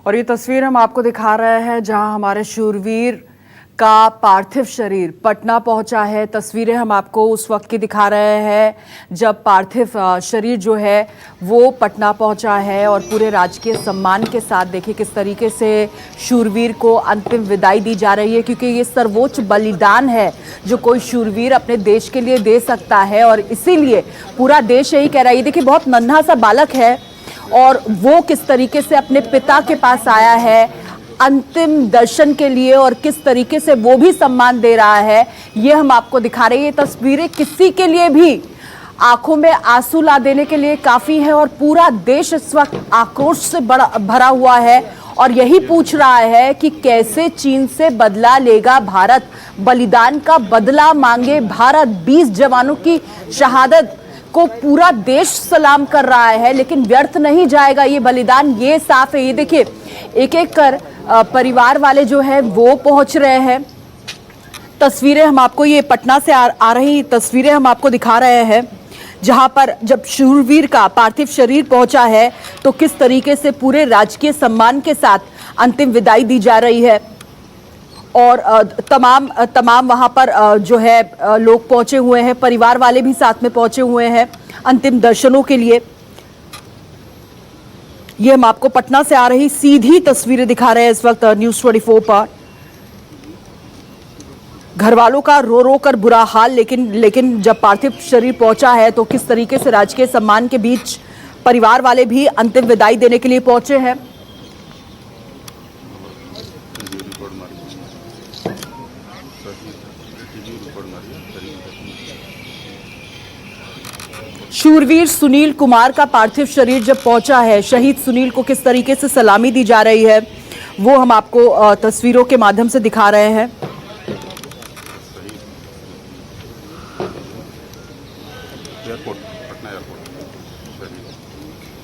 और ये तस्वीर हम आपको दिखा रहे हैं जहां हमारे शूरवीर का पार्थिव शरीर पटना पहुंचा है। तस्वीरें हम आपको उस वक्त की दिखा रहे हैं जब पार्थिव शरीर जो है वो पटना पहुंचा है और पूरे राजकीय सम्मान के साथ देखिए किस तरीके से शूरवीर को अंतिम विदाई दी जा रही है, क्योंकि ये सर्वोच्च बलिदान है जो कोई शूरवीर अपने देश के लिए दे सकता है और इसीलिए पूरा देश यही कह रहा है। ये देखिए बहुत नन्हा सा बालक है और वो किस तरीके से अपने पिता के पास आया है अंतिम दर्शन के लिए और किस तरीके से वो भी सम्मान दे रहा है, ये हम आपको दिखा रहे हैं। ये तस्वीरें किसी के लिए भी आंखों में आंसू ला देने के लिए काफी है और पूरा देश इस वक्त आक्रोश से भरा हुआ है और यही पूछ रहा है कि कैसे चीन से बदला लेगा भारत, बलिदान का बदला मांगे भारत। 20 जवानों की शहादत को पूरा देश सलाम कर रहा है, लेकिन व्यर्थ नहीं जाएगा ये बलिदान, ये साफ है। ये देखिए एक एक कर परिवार वाले जो है वो पहुंच रहे हैं। तस्वीरें हम आपको ये पटना से आ रही तस्वीरें हम आपको दिखा रहे हैं जहां पर जब शूरवीर का पार्थिव शरीर पहुंचा है तो किस तरीके से पूरे राजकीय सम्मान के साथ अंतिम विदाई दी जा रही है और तमाम वहां पर जो है लोग पहुंचे हुए हैं, परिवार वाले भी साथ में पहुंचे हुए हैं अंतिम दर्शनों के लिए। ये हम आपको पटना से आ रही सीधी तस्वीरें दिखा रहे हैं इस वक्त न्यूज़ 24 पर। घर वालों का रो रो कर बुरा हाल, लेकिन जब पार्थिव शरीर पहुंचा है तो किस तरीके से राजकीय सम्मान के बीच परिवार वाले भी अंतिम विदाई देने के लिए पहुंचे हैं। शूरवीर सुनील कुमार का पार्थिव शरीर जब पहुंचा है, शहीद सुनील को किस तरीके से सलामी दी जा रही है वो हम आपको तस्वीरों के माध्यम से दिखा रहे हैं।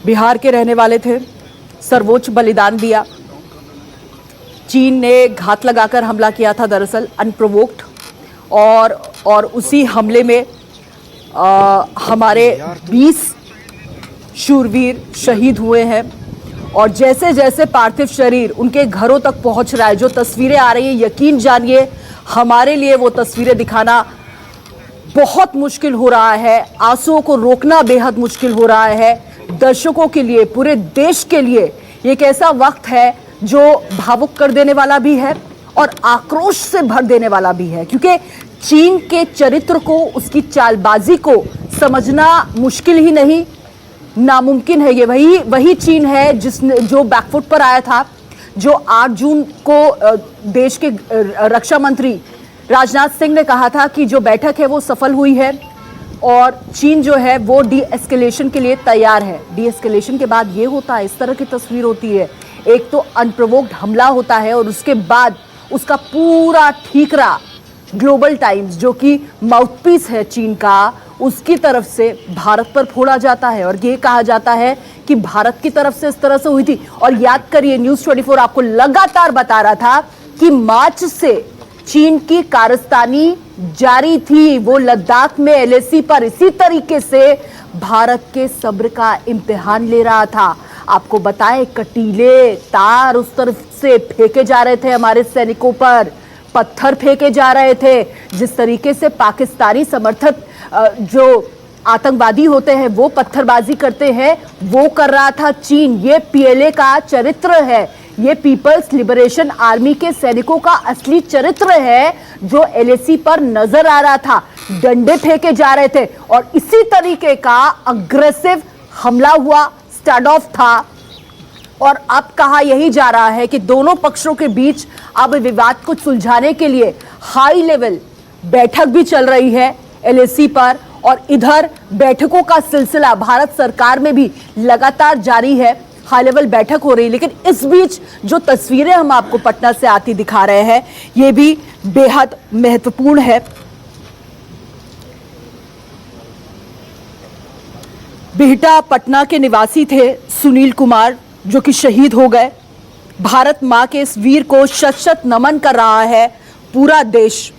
बिहार के रहने वाले थे, सर्वोच्च बलिदान दिया। चीन ने घात लगाकर हमला किया था दरअसल अनप्रोवोक्ड और उसी हमले में हमारे 20 शूरवीर शहीद हुए हैं और जैसे जैसे पार्थिव शरीर उनके घरों तक पहुंच रहा है, जो तस्वीरें आ रही है, यकीन जानिए हमारे लिए वो तस्वीरें दिखाना बहुत मुश्किल हो रहा है, आंसुओं को रोकना बेहद मुश्किल हो रहा है। दर्शकों के लिए, पूरे देश के लिए ये एक ऐसा वक्त है जो भावुक कर देने वाला भी है और आक्रोश से भर देने वाला भी है, क्योंकि चीन के चरित्र को, उसकी चालबाजी को समझना मुश्किल ही नहीं, नामुमकिन है। ये वही चीन है जो बैकफुट पर आया था, जो 8 जून को देश के रक्षा मंत्री राजनाथ सिंह ने कहा था कि जो बैठक है वो सफल हुई है और चीन जो है वो डी एस्केलेशन के लिए तैयार है। डी एस्केलेशन के बाद ये होता है, इस तरह की तस्वीर होती है। एक तो अनप्रोवोक्ड हमला होता है और उसके बाद उसका पूरा ठीकरा ग्लोबल टाइम्स, जो कि माउथपीस है चीन का, उसकी तरफ से भारत पर फोड़ा जाता है और ये कहा जाता है कि भारत की तरफ से इस तरह से हुई थी। और याद करिए, न्यूज़ 24 आपको लगातार बता रहा था कि मार्च से चीन की कारस्तानी जारी थी, वो लद्दाख में LAC पर इसी तरीके से भारत के सब्र का इम्तिहान ले रहा था। आपको बताएं, कटीले तार उस तरफ से फेंके जा रहे थे, हमारे सैनिकों पर पत्थर फेंके जा रहे थे। जिस तरीके से पाकिस्तानी समर्थक जो आतंकवादी होते हैं वो पत्थरबाजी करते हैं, वो कर रहा था चीन। ये PLA का चरित्र है, ये पीपल्स लिबरेशन आर्मी के सैनिकों का असली चरित्र है जो LAC पर नजर आ रहा था। डंडे फेंके जा रहे थे और इसी तरीके का अग्रेसिव हमला हुआ, स्टैंड ऑफ था। और अब कहा यही जा रहा है कि दोनों पक्षों के बीच अब विवाद को सुलझाने के लिए हाई लेवल बैठक भी चल रही है LAC पर और इधर बैठकों का सिलसिला भारत सरकार में भी लगातार जारी है, हाई लेवल बैठक हो रही है। लेकिन इस बीच जो तस्वीरें हम आपको पटना से आती दिखा रहे हैं ये भी बेहद महत्वपूर्ण है। बिहटा पटना के निवासी थे सुनील कुमार, जो कि शहीद हो गए। भारत मां के इस वीर को शत शत नमन कर रहा है पूरा देश।